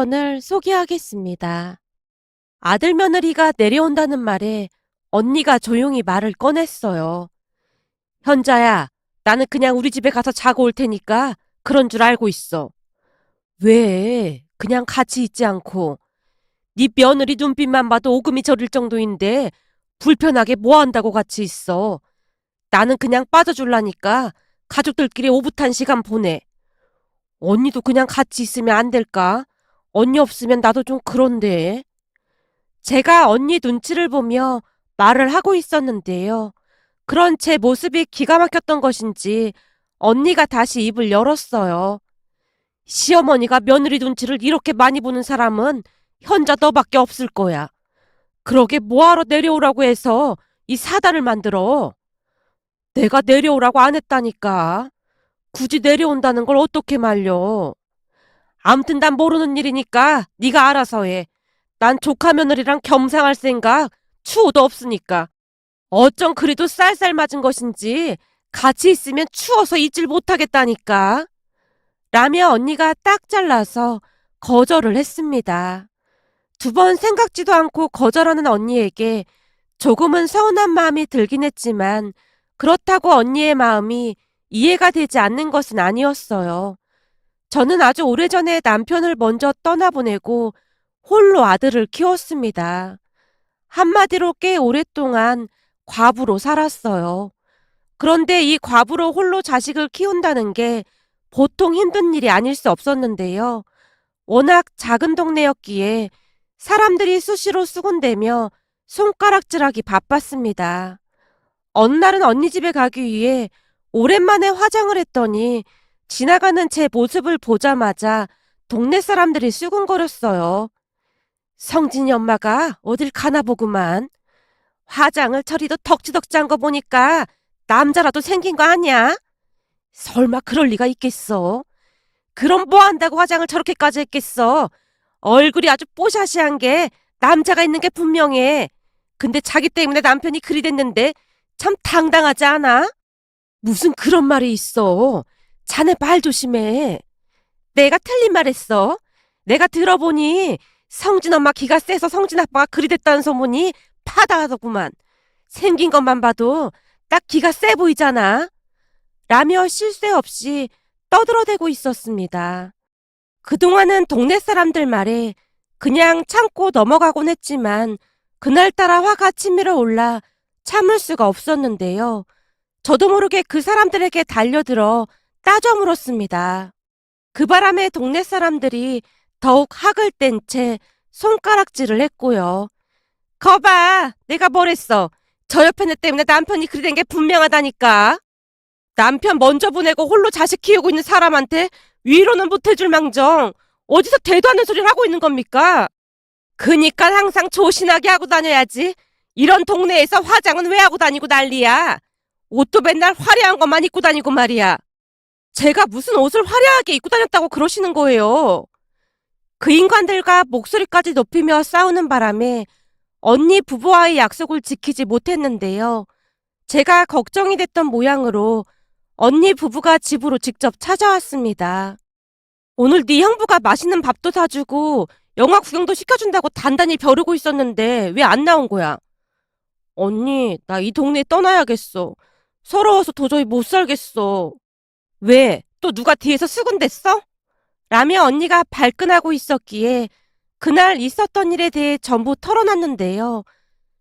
사연을 소개하겠습니다. 아들 며느리가 내려온다는 말에 언니가 조용히 말을 꺼냈어요. 현자야, 나는 그냥 우리 집에 가서 자고 올 테니까 그런 줄 알고 있어. 왜? 그냥 같이 있지 않고. 네 며느리 눈빛만 봐도 오금이 저릴 정도인데 불편하게 뭐 한다고 같이 있어. 나는 그냥 빠져줄라니까 가족들끼리 오붓한 시간 보내. 언니도 그냥 같이 있으면 안 될까? 언니 없으면 나도 좀 그런데. 제가 언니 눈치를 보며 말을 하고 있었는데요. 그런 제 모습이 기가 막혔던 것인지 언니가 다시 입을 열었어요. 시어머니가 며느리 눈치를 이렇게 많이 보는 사람은 현자 너밖에 없을 거야. 그러게 뭐하러 내려오라고 해서 이 사단을 만들어. 내가 내려오라고 안 했다니까. 굳이 내려온다는 걸 어떻게 말려. 암튼 난 모르는 일이니까 네가 알아서 해. 난 조카 며느리랑 겸상할 생각 추호도 없으니까. 어쩜 그리도 쌀쌀 맞은 것인지 같이 있으면 추워서 있질 못하겠다니까. 라며 언니가 딱 잘라서 거절을 했습니다. 두 번 생각지도 않고 거절하는 언니에게 조금은 서운한 마음이 들긴 했지만 그렇다고 언니의 마음이 이해가 되지 않는 것은 아니었어요. 저는 아주 오래전에 남편을 먼저 떠나보내고 홀로 아들을 키웠습니다. 한마디로 꽤 오랫동안 과부로 살았어요. 그런데 이 과부로 홀로 자식을 키운다는 게 보통 힘든 일이 아닐 수 없었는데요. 워낙 작은 동네였기에 사람들이 수시로 수군대며 손가락질하기 바빴습니다. 어느 날은 언니 집에 가기 위해 오랜만에 화장을 했더니 지나가는 제 모습을 보자마자 동네 사람들이 수군거렸어요. 성진이 엄마가 어딜 가나 보구만. 화장을 저리도 덕지덕지 한 거 보니까 남자라도 생긴 거 아니야? 설마 그럴 리가 있겠어? 그럼 뭐 한다고 화장을 저렇게까지 했겠어? 얼굴이 아주 뽀샤시한 게 남자가 있는 게 분명해. 근데 자기 때문에 남편이 그리 됐는데 참 당당하지 않아? 무슨 그런 말이 있어. 자네 말 조심해. 내가 틀린 말 했어. 내가 들어보니 성진 엄마 기가 세서 성진 아빠가 그리 됐다는 소문이 파다하더구만. 생긴 것만 봐도 딱 기가 세 보이잖아. 라며 쉴 새 없이 떠들어대고 있었습니다. 그동안은 동네 사람들 말에 그냥 참고 넘어가곤 했지만 그날따라 화가 치밀어 올라 참을 수가 없었는데요. 저도 모르게 그 사람들에게 달려들어 따져 물었습니다. 그 바람에 동네 사람들이 더욱 학을 뗀 채 손가락질을 했고요. 거봐, 내가 뭘 했어. 저 옆에 내 때문에 남편이 그리 된 게 분명하다니까. 남편 먼저 보내고 홀로 자식 키우고 있는 사람한테 위로는 못해줄 망정 어디서 대도 않는 소리를 하고 있는 겁니까? 그니까 항상 조신하게 하고 다녀야지. 이런 동네에서 화장은 왜 하고 다니고 난리야. 옷도 맨날 화려한 것만 입고 다니고 말이야. 제가 무슨 옷을 화려하게 입고 다녔다고 그러시는 거예요. 그 인간들과 목소리까지 높이며 싸우는 바람에 언니 부부와의 약속을 지키지 못했는데요. 제가 걱정이 됐던 모양으로 언니 부부가 집으로 직접 찾아왔습니다. 오늘 네 형부가 맛있는 밥도 사주고 영화 구경도 시켜준다고 단단히 벼르고 있었는데 왜 안 나온 거야? 언니, 나 이 동네 떠나야겠어. 서러워서 도저히 못 살겠어. 왜? 또 누가 뒤에서 수군댔어? 라며 언니가 발끈하고 있었기에 그날 있었던 일에 대해 전부 털어놨는데요.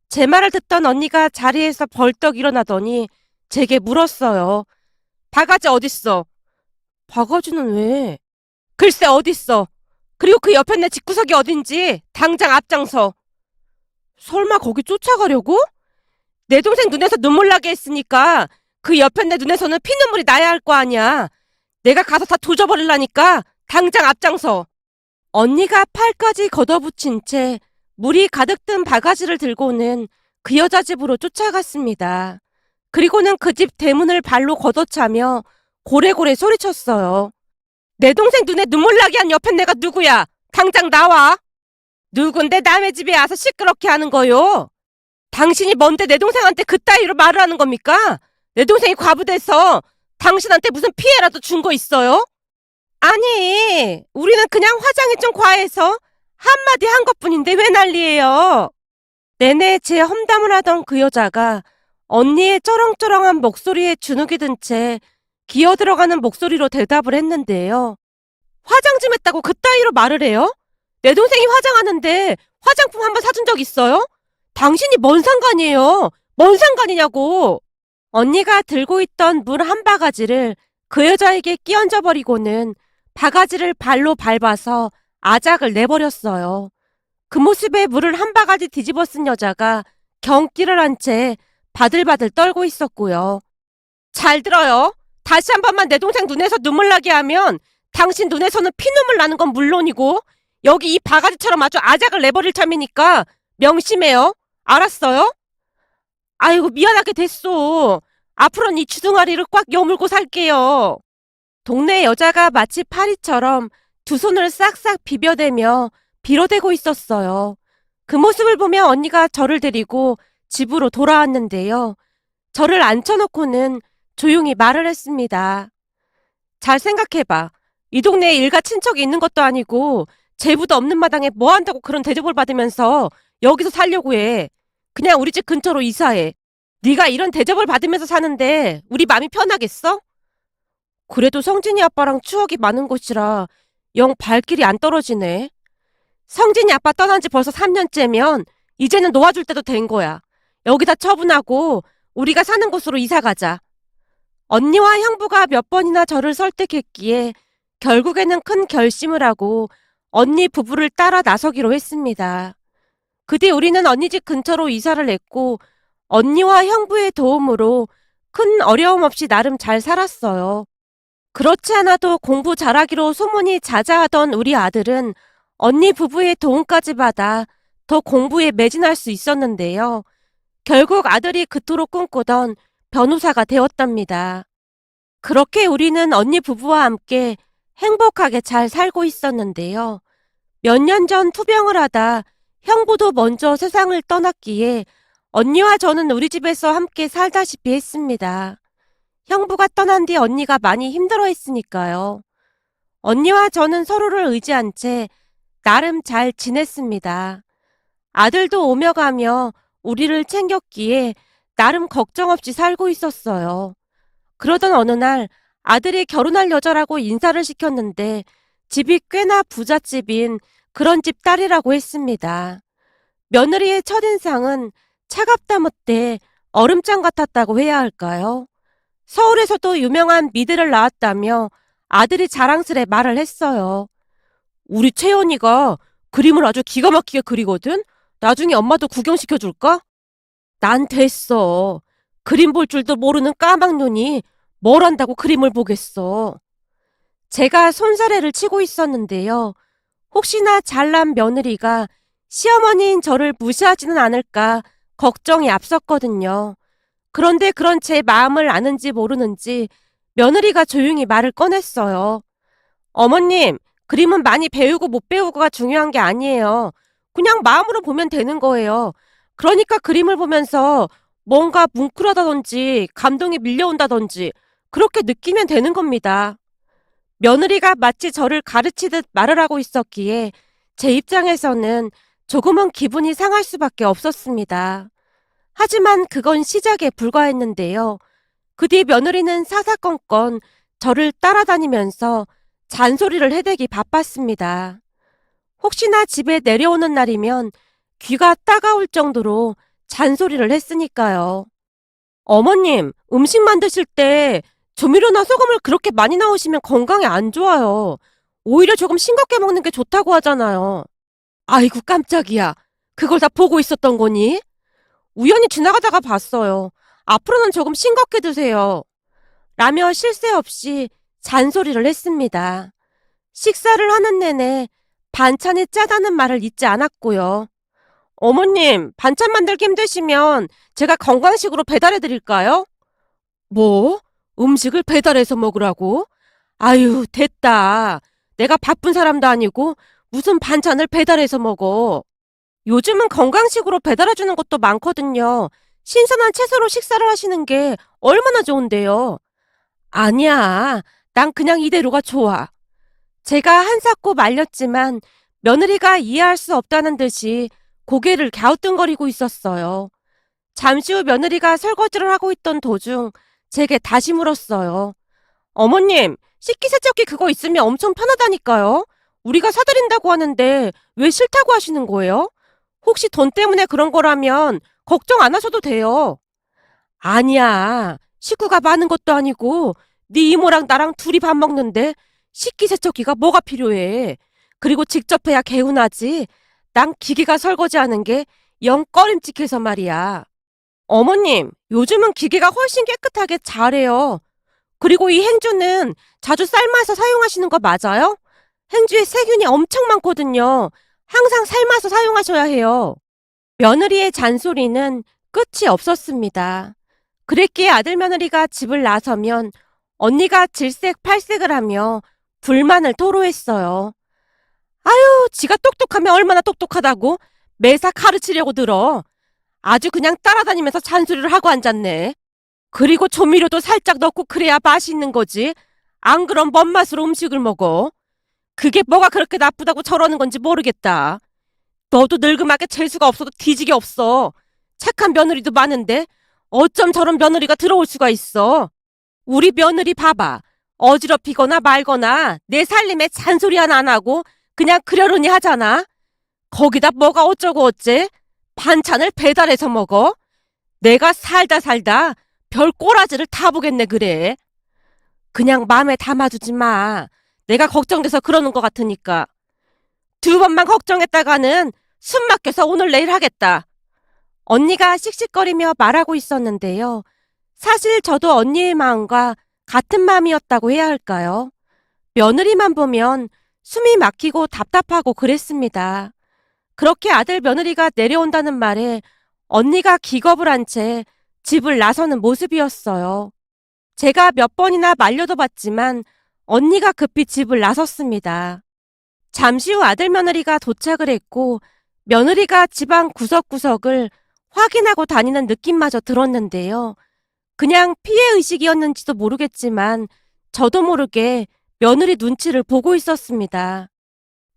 제 말을 듣던 언니가 자리에서 벌떡 일어나더니 제게 물었어요. 바가지 어딨어? 바가지는 왜? 글쎄 어딨어? 그리고 그 옆에 내 집구석이 어딘지 당장 앞장서. 설마 거기 쫓아가려고? 내 동생 눈에서 눈물 나게 했으니까 그 옆에 내 눈에서는 피눈물이 나야 할 거 아니야. 내가 가서 다 조져버리려니까 당장 앞장서. 언니가 팔까지 걷어붙인 채 물이 가득 든 바가지를 들고는 그 여자 집으로 쫓아갔습니다. 그리고는 그 집 대문을 발로 걷어차며 고래고래 소리쳤어요. 내 동생 눈에 눈물 나게 한 옆에 내가 누구야? 당장 나와. 누군데 남의 집에 와서 시끄럽게 하는 거요? 당신이 뭔데 내 동생한테 그따위로 말을 하는 겁니까? 내 동생이 과부돼서 당신한테 무슨 피해라도 준 거 있어요? 아니, 우리는 그냥 화장이 좀 과해서 한마디 한 것뿐인데 왜 난리예요? 내내 제 험담을 하던 그 여자가 언니의 쩌렁쩌렁한 목소리에 주눅이 든 채 기어 들어가는 목소리로 대답을 했는데요. 화장 좀 했다고 그따위로 말을 해요? 내 동생이 화장하는데 화장품 한번 사준 적 있어요? 당신이 뭔 상관이에요? 뭔 상관이냐고! 언니가 들고 있던 물 한 바가지를 그 여자에게 끼얹어 버리고는 바가지를 발로 밟아서 아작을 내버렸어요. 그 모습에 물을 한 바가지 뒤집어 쓴 여자가 경기를 한 채 바들바들 떨고 있었고요. 잘 들어요. 다시 한 번만 내 동생 눈에서 눈물 나게 하면 당신 눈에서는 피눈물 나는 건 물론이고 여기 이 바가지처럼 아주 아작을 내버릴 참이니까 명심해요. 알았어요? 아이고 미안하게 됐어. 앞으로는 이 주둥아리를 꽉 여물고 살게요. 동네 여자가 마치 파리처럼 두 손을 싹싹 비벼대며 빌어대고 있었어요. 그 모습을 보며 언니가 저를 데리고 집으로 돌아왔는데요. 저를 앉혀놓고는 조용히 말을 했습니다. 잘 생각해봐. 이 동네에 일가 친척이 있는 것도 아니고 제부도 없는 마당에 뭐 한다고 그런 대접을 받으면서 여기서 살려고 해. 그냥 우리 집 근처로 이사해. 네가 이런 대접을 받으면서 사는데 우리 맘이 편하겠어? 그래도 성진이 아빠랑 추억이 많은 곳이라 영 발길이 안 떨어지네. 성진이 아빠 떠난 지 벌써 3년째면 이제는 놓아줄 때도 된 거야. 여기다 처분하고 우리가 사는 곳으로 이사 가자. 언니와 형부가 몇 번이나 저를 설득했기에 결국에는 큰 결심을 하고 언니 부부를 따라 나서기로 했습니다. 그 뒤 우리는 언니 집 근처로 이사를 했고 언니와 형부의 도움으로 큰 어려움 없이 나름 잘 살았어요. 그렇지 않아도 공부 잘하기로 소문이 자자하던 우리 아들은 언니 부부의 도움까지 받아 더 공부에 매진할 수 있었는데요. 결국 아들이 그토록 꿈꾸던 변호사가 되었답니다. 그렇게 우리는 언니 부부와 함께 행복하게 잘 살고 있었는데요. 몇 년 전 투병을 하다 형부도 먼저 세상을 떠났기에 언니와 저는 우리 집에서 함께 살다시피 했습니다. 형부가 떠난 뒤 언니가 많이 힘들어했으니까요. 언니와 저는 서로를 의지한 채 나름 잘 지냈습니다. 아들도 오며 가며 우리를 챙겼기에 나름 걱정 없이 살고 있었어요. 그러던 어느 날 아들이 결혼할 여자라고 인사를 시켰는데 집이 꽤나 부잣집인 그런 집 딸이라고 했습니다. 며느리의 첫인상은 차갑다 못해 얼음장 같았다고 해야 할까요? 서울에서도 유명한 미대를 나왔다며 아들이 자랑스레 말을 했어요. 우리 채연이가 그림을 아주 기가 막히게 그리거든? 나중에 엄마도 구경시켜줄까? 난 됐어. 그림 볼 줄도 모르는 까막눈이 뭘 안다고 그림을 보겠어. 제가 손사래를 치고 있었는데요. 혹시나 잘난 며느리가 시어머니인 저를 무시하지는 않을까 걱정이 앞섰거든요. 그런데 그런 제 마음을 아는지 모르는지 며느리가 조용히 말을 꺼냈어요. 어머님, 그림은 많이 배우고 못 배우고가 중요한 게 아니에요. 그냥 마음으로 보면 되는 거예요. 그러니까 그림을 보면서 뭔가 뭉클하다든지 감동이 밀려온다든지 그렇게 느끼면 되는 겁니다. 며느리가 마치 저를 가르치듯 말을 하고 있었기에 제 입장에서는 조금은 기분이 상할 수밖에 없었습니다. 하지만 그건 시작에 불과했는데요. 그 뒤 며느리는 사사건건 저를 따라다니면서 잔소리를 해대기 바빴습니다. 혹시나 집에 내려오는 날이면 귀가 따가울 정도로 잔소리를 했으니까요. 어머님, 음식 만드실 때 조미료나 소금을 그렇게 많이 넣으시면 건강에 안 좋아요. 오히려 조금 싱겁게 먹는 게 좋다고 하잖아요. 아이고 깜짝이야. 그걸 다 보고 있었던 거니? 우연히 지나가다가 봤어요. 앞으로는 조금 싱겁게 드세요. 라며 쉴 새 없이 잔소리를 했습니다. 식사를 하는 내내 반찬이 짜다는 말을 잊지 않았고요. 어머님, 반찬 만들기 힘드시면 제가 건강식으로 배달해 드릴까요? 뭐? 음식을 배달해서 먹으라고? 아유, 됐다. 내가 바쁜 사람도 아니고 무슨 반찬을 배달해서 먹어. 요즘은 건강식으로 배달해 주는 것도 많거든요. 신선한 채소로 식사를 하시는 게 얼마나 좋은데요. 아니야. 난 그냥 이대로가 좋아. 제가 한사코 말렸지만 며느리가 이해할 수 없다는 듯이 고개를 갸우뚱거리고 있었어요. 잠시 후 며느리가 설거지를 하고 있던 도중 제게 다시 물었어요. 어머님, 식기세척기 그거 있으면 엄청 편하다니까요. 우리가 사드린다고 하는데 왜 싫다고 하시는 거예요? 혹시 돈 때문에 그런 거라면 걱정 안 하셔도 돼요. 아니야. 식구가 많은 것도 아니고 네 이모랑 나랑 둘이 밥 먹는데 식기세척기가 뭐가 필요해. 그리고 직접 해야 개운하지. 난 기계가 설거지하는 게 영 꺼림칙해서 말이야. 어머님, 요즘은 기계가 훨씬 깨끗하게 잘해요. 그리고 이 행주는 자주 삶아서 사용하시는 거 맞아요? 행주에 세균이 엄청 많거든요. 항상 삶아서 사용하셔야 해요. 며느리의 잔소리는 끝이 없었습니다. 그랬기에 아들 며느리가 집을 나서면 언니가 질색팔색을 하며 불만을 토로했어요. 아유, 지가 똑똑하면 얼마나 똑똑하다고 매사 가르치려고 들어. 아주 그냥 따라다니면서 잔소리를 하고 앉았네. 그리고 조미료도 살짝 넣고 그래야 맛있는 거지. 안 그럼 뭔 맛으로 음식을 먹어? 그게 뭐가 그렇게 나쁘다고 저러는 건지 모르겠다. 너도 늙음하게 재수가 없어도 뒤지게 없어. 착한 며느리도 많은데 어쩜 저런 며느리가 들어올 수가 있어. 우리 며느리 봐봐. 어지럽히거나 말거나 내 살림에 잔소리 하나 안 하고 그냥 그러려니 하잖아. 거기다 뭐가 어쩌고 어째? 반찬을 배달해서 먹어? 내가 살다 살다 별 꼬라지를 다 보겠네 그래. 그냥 마음에 담아두지 마. 내가 걱정돼서 그러는 것 같으니까. 두 번만 걱정했다가는 숨 막혀서 오늘 내일 하겠다. 언니가 씩씩거리며 말하고 있었는데요. 사실 저도 언니의 마음과 같은 마음이었다고 해야 할까요? 며느리만 보면 숨이 막히고 답답하고 그랬습니다. 그렇게 아들 며느리가 내려온다는 말에 언니가 기겁을 한 채 집을 나서는 모습이었어요. 제가 몇 번이나 말려도 봤지만 언니가 급히 집을 나섰습니다. 잠시 후 아들 며느리가 도착을 했고 며느리가 집안 구석구석을 확인하고 다니는 느낌마저 들었는데요. 그냥 피해의식이었는지도 모르겠지만 저도 모르게 며느리 눈치를 보고 있었습니다.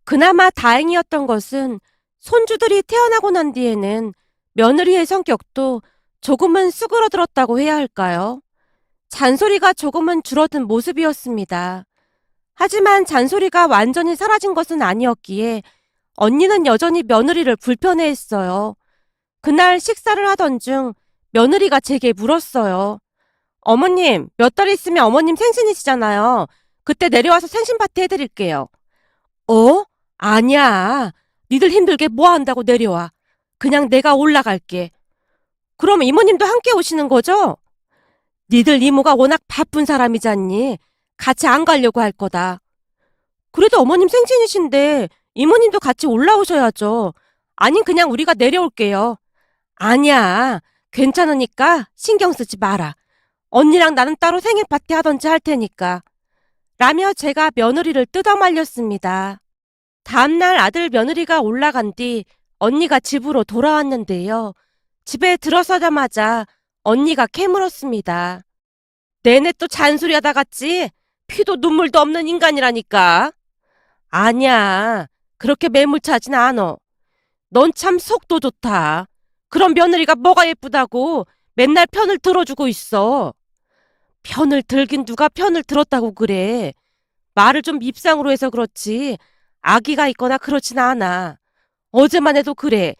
그나마 다행이었던 것은 손주들이 태어나고 난 뒤에는 며느리의 성격도 조금은 수그러들었다고 해야 할까요? 잔소리가 조금은 줄어든 모습이었습니다. 하지만 잔소리가 완전히 사라진 것은 아니었기에 언니는 여전히 며느리를 불편해했어요. 그날 식사를 하던 중 며느리가 제게 물었어요. 어머님, 몇 달 있으면 어머님 생신이시잖아요. 그때 내려와서 생신 파티 해드릴게요. 어? 아니야. 니들 힘들게 뭐 한다고 내려와. 그냥 내가 올라갈게. 그럼 이모님도 함께 오시는 거죠? 니들 이모가 워낙 바쁜 사람이잖니. 같이 안 가려고 할 거다. 그래도 어머님 생신이신데 이모님도 같이 올라오셔야죠. 아님 그냥 우리가 내려올게요. 아니야. 괜찮으니까 신경 쓰지 마라. 언니랑 나는 따로 생일 파티 하던지 할 테니까. 라며 제가 며느리를 뜯어 말렸습니다. 다음날 아들 며느리가 올라간 뒤 언니가 집으로 돌아왔는데요. 집에 들어서자마자 언니가 캐물었습니다. 내내 또 잔소리하다 갔지? 피도 눈물도 없는 인간이라니까. 아니야. 그렇게 매몰차진 않어. 넌 참 속도 좋다. 그런 며느리가 뭐가 예쁘다고 맨날 편을 들어주고 있어. 편을 들긴 누가 편을 들었다고 그래. 말을 좀 밉상으로 해서 그렇지. 아기가 있거나 그렇진 않아. 어제만 해도 그래.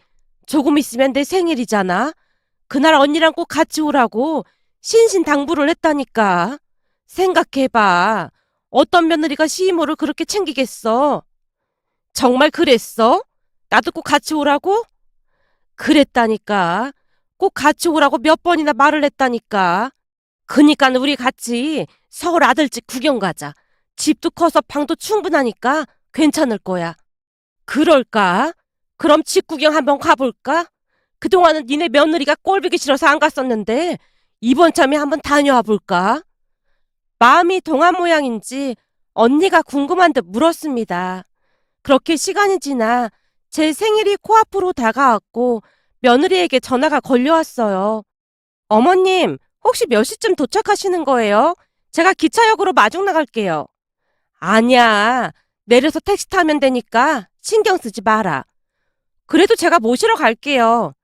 조금 있으면 내 생일이잖아. 그날 언니랑 꼭 같이 오라고 신신당부를 했다니까. 생각해봐. 어떤 며느리가 시이모를 그렇게 챙기겠어? 정말 그랬어? 나도 꼭 같이 오라고? 그랬다니까. 꼭 같이 오라고 몇 번이나 말을 했다니까. 그니까 우리 같이 서울 아들집 구경 가자. 집도 커서 방도 충분하니까 괜찮을 거야. 그럴까? 그럼 집 구경 한번 가볼까? 그동안은 니네 며느리가 꼴보기 싫어서 안 갔었는데 이번 참에 한번 다녀와 볼까? 마음이 동한 모양인지 언니가 궁금한 듯 물었습니다. 그렇게 시간이 지나 제 생일이 코앞으로 다가왔고 며느리에게 전화가 걸려왔어요. 어머님, 혹시 몇 시쯤 도착하시는 거예요? 제가 기차역으로 마중 나갈게요. 아니야. 내려서 택시 타면 되니까 신경 쓰지 마라. 그래도 제가 모시러 갈게요.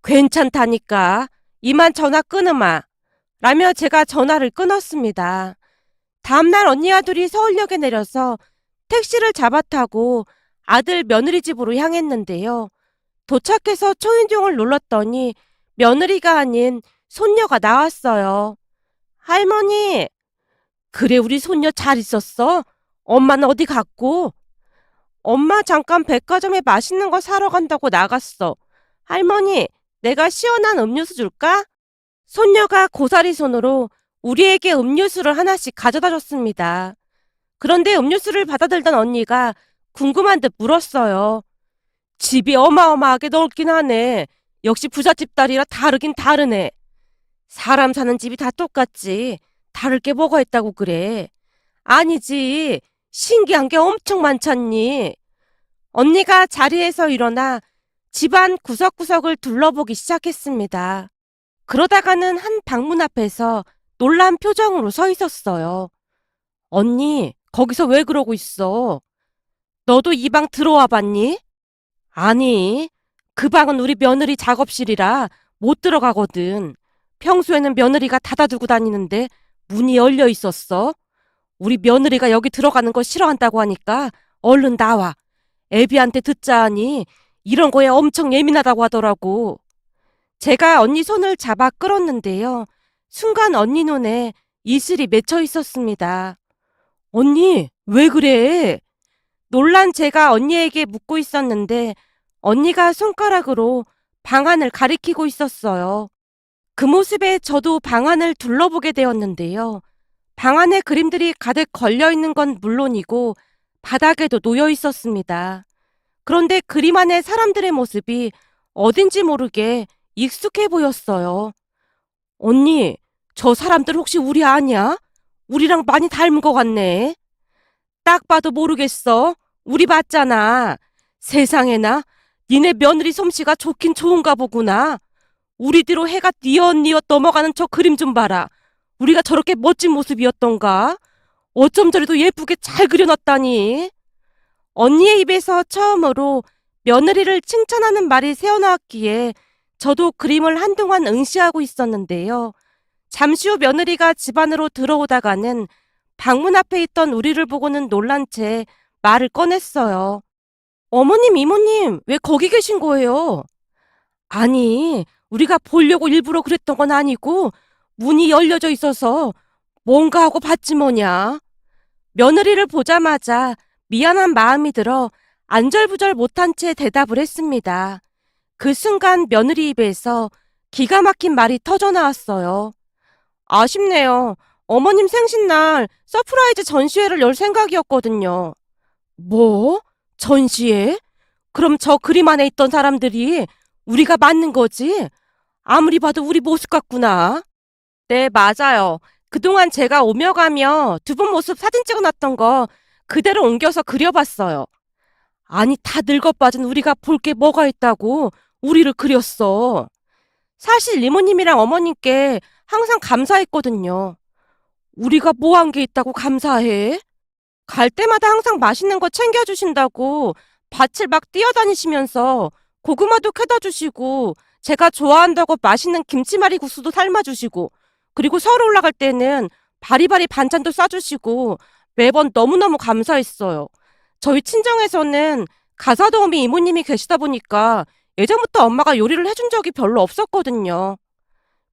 괜찮다니까. 이만 전화 끊으마. 라며 제가 전화를 끊었습니다. 다음날 언니와 둘이 서울역에 내려서 택시를 잡아 타고 아들 며느리 집으로 향했는데요. 도착해서 초인종을 눌렀더니 며느리가 아닌 손녀가 나왔어요. 할머니, 그래 우리 손녀 잘 있었어? 엄마는 어디 갔고? 엄마 잠깐 백화점에 맛있는 거 사러 간다고 나갔어. 할머니, 내가 시원한 음료수 줄까? 손녀가 고사리 손으로 우리에게 음료수를 하나씩 가져다 줬습니다. 그런데 음료수를 받아들던 언니가 궁금한 듯 물었어요. 집이 어마어마하게 넓긴 하네. 역시 부잣집 딸이라 다르긴 다르네. 사람 사는 집이 다 똑같지. 다를 게 뭐가 있다고 그래. 아니지. 신기한 게 엄청 많잖니. 언니가 자리에서 일어나 집안 구석구석을 둘러보기 시작했습니다. 그러다가는 한 방문 앞에서 놀란 표정으로 서 있었어요. 언니, 거기서 왜 그러고 있어? 너도 이 방 들어와 봤니? 아니, 그 방은 우리 며느리 작업실이라 못 들어가거든. 평소에는 며느리가 닫아두고 다니는데 문이 열려 있었어. 우리 며느리가 여기 들어가는 거 싫어한다고 하니까 얼른 나와. 애비한테 듣자 하니 이런 거에 엄청 예민하다고 하더라고. 제가 언니 손을 잡아 끌었는데요. 순간 언니 눈에 이슬이 맺혀 있었습니다. 언니, 왜 그래? 놀란 제가 언니에게 묻고 있었는데 언니가 손가락으로 방안을 가리키고 있었어요. 그 모습에 저도 방안을 둘러보게 되었는데요. 방안에 그림들이 가득 걸려 있는 건 물론이고 바닥에도 놓여 있었습니다. 그런데 그림 안에 사람들의 모습이 어딘지 모르게 익숙해 보였어요. 언니, 저 사람들 혹시 우리 아니야? 우리랑 많이 닮은 것 같네. 딱 봐도 모르겠어. 우리 봤잖아. 세상에나, 니네 며느리 솜씨가 좋긴 좋은가 보구나. 우리 뒤로 해가 뉘엿뉘엿 넘어가는 저 그림 좀 봐라. 우리가 저렇게 멋진 모습이었던가? 어쩜 저래도 예쁘게 잘 그려놨다니. 언니의 입에서 처음으로 며느리를 칭찬하는 말이 새어나왔기에 저도 그림을 한동안 응시하고 있었는데요. 잠시 후 며느리가 집 안으로 들어오다가는 방문 앞에 있던 우리를 보고는 놀란 채 말을 꺼냈어요. 어머님, 이모님, 왜 거기 계신 거예요? 아니, 우리가 보려고 일부러 그랬던 건 아니고 문이 열려져 있어서 뭔가 하고 봤지 뭐냐. 며느리를 보자마자 미안한 마음이 들어 안절부절 못한 채 대답을 했습니다. 그 순간 며느리 입에서 기가 막힌 말이 터져 나왔어요. 아쉽네요. 어머님 생신날 서프라이즈 전시회를 열 생각이었거든요. 뭐? 전시회? 그럼 저 그림 안에 있던 사람들이 우리가 맞는 거지? 아무리 봐도 우리 모습 같구나. 네, 맞아요. 그동안 제가 오며 가며 두 분 모습 사진 찍어놨던 거 그대로 옮겨서 그려봤어요. 아니, 다 늙어빠진 우리가 볼 게 뭐가 있다고 우리를 그렸어. 사실 이모님이랑 어머님께 항상 감사했거든요. 우리가 뭐 한 게 있다고 감사해? 갈 때마다 항상 맛있는 거 챙겨주신다고 밭을 막 뛰어다니시면서 고구마도 캐다 주시고 제가 좋아한다고 맛있는 김치말이 국수도 삶아주시고 그리고 서울 올라갈 때는 바리바리 반찬도 싸주시고 매번 너무너무 감사했어요. 저희 친정에서는 가사도우미 이모님이 계시다 보니까 예전부터 엄마가 요리를 해준 적이 별로 없었거든요.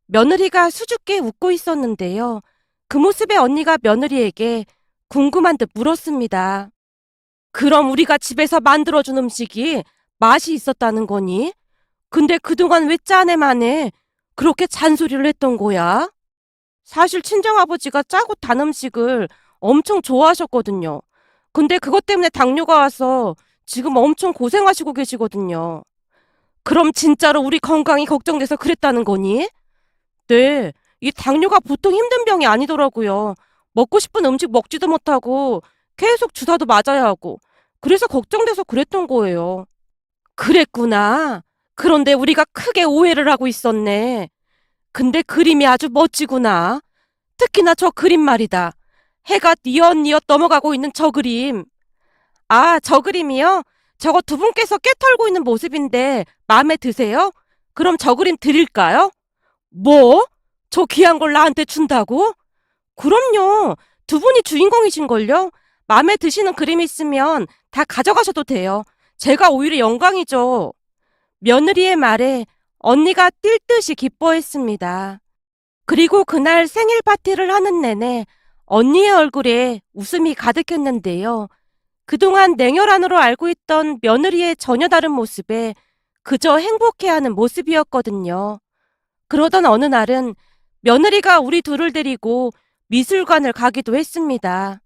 며느리가 수줍게 웃고 있었는데요. 그 모습에 언니가 며느리에게 궁금한 듯 물었습니다. 그럼 우리가 집에서 만들어준 음식이 맛이 있었다는 거니? 근데 그동안 왜 짜내만에 그렇게 잔소리를 했던 거야? 사실 친정아버지가 짜고 단 음식을 엄청 좋아하셨거든요. 근데 그것 때문에 당뇨가 와서 지금 엄청 고생하시고 계시거든요. 그럼 진짜로 우리 건강이 걱정돼서 그랬다는 거니? 네, 이 당뇨가 보통 힘든 병이 아니더라고요. 먹고 싶은 음식 먹지도 못하고 계속 주사도 맞아야 하고 그래서 걱정돼서 그랬던 거예요. 그랬구나. 그런데 우리가 크게 오해를 하고 있었네. 근데 그림이 아주 멋지구나. 특히나 저 그림 말이다. 해가 뉘엿뉘엿 넘어가고 있는 저 그림. 아, 저 그림이요? 저거 두 분께서 깨 털고 있는 모습인데 마음에 드세요? 그럼 저 그림 드릴까요? 뭐? 저 귀한 걸 나한테 준다고? 그럼요. 두 분이 주인공이신걸요? 마음에 드시는 그림 있으면 다 가져가셔도 돼요. 제가 오히려 영광이죠. 며느리의 말에 언니가 뛸 듯이 기뻐했습니다. 그리고 그날 생일 파티를 하는 내내 언니의 얼굴에 웃음이 가득했는데요. 그동안 냉혈한으로 알고 있던 며느리의 전혀 다른 모습에 그저 행복해하는 모습이었거든요. 그러던 어느 날은 며느리가 우리 둘을 데리고 미술관을 가기도 했습니다.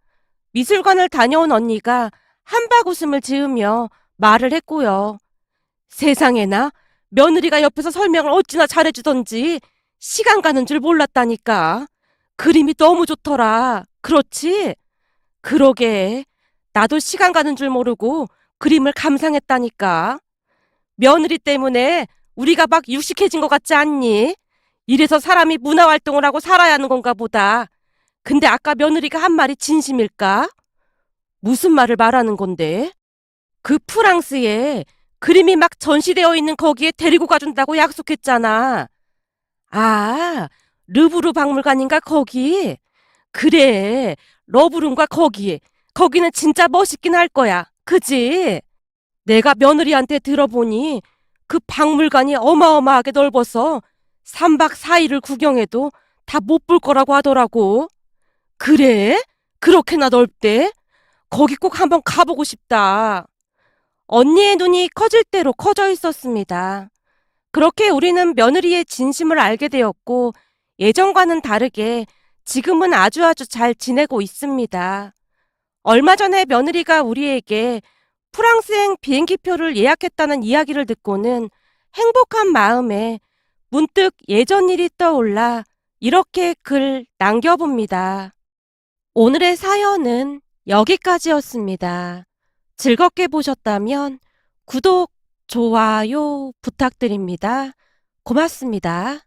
미술관을 다녀온 언니가 한박 웃음을 지으며 말을 했고요. 세상에나 며느리가 옆에서 설명을 어찌나 잘해주던지 시간 가는 줄 몰랐다니까. 그림이 너무 좋더라. 그렇지? 그러게. 나도 시간 가는 줄 모르고 그림을 감상했다니까. 며느리 때문에 우리가 막 육식해진 것 같지 않니? 이래서 사람이 문화활동을 하고 살아야 하는 건가 보다. 근데 아까 며느리가 한 말이 진심일까? 무슨 말을 말하는 건데? 그 프랑스에 그림이 막 전시되어 있는 거기에 데리고 가준다고 약속했잖아. 아, 르브르 박물관인가 거기? 그래, 러브룸과 거기. 거기는 진짜 멋있긴 할 거야. 그지? 내가 며느리한테 들어보니 그 박물관이 어마어마하게 넓어서 3박 4일을 구경해도 다 못 볼 거라고 하더라고. 그래? 그렇게나 넓대? 거기 꼭 한번 가보고 싶다. 언니의 눈이 커질 대로 커져 있었습니다. 그렇게 우리는 며느리의 진심을 알게 되었고 예전과는 다르게 지금은 아주 잘 지내고 있습니다. 얼마 전에 며느리가 우리에게 프랑스행 비행기표를 예약했다는 이야기를 듣고는 행복한 마음에 문득 예전 일이 떠올라 이렇게 글 남겨봅니다. 오늘의 사연은 여기까지였습니다. 즐겁게 보셨다면 구독, 좋아요 부탁드립니다. 고맙습니다.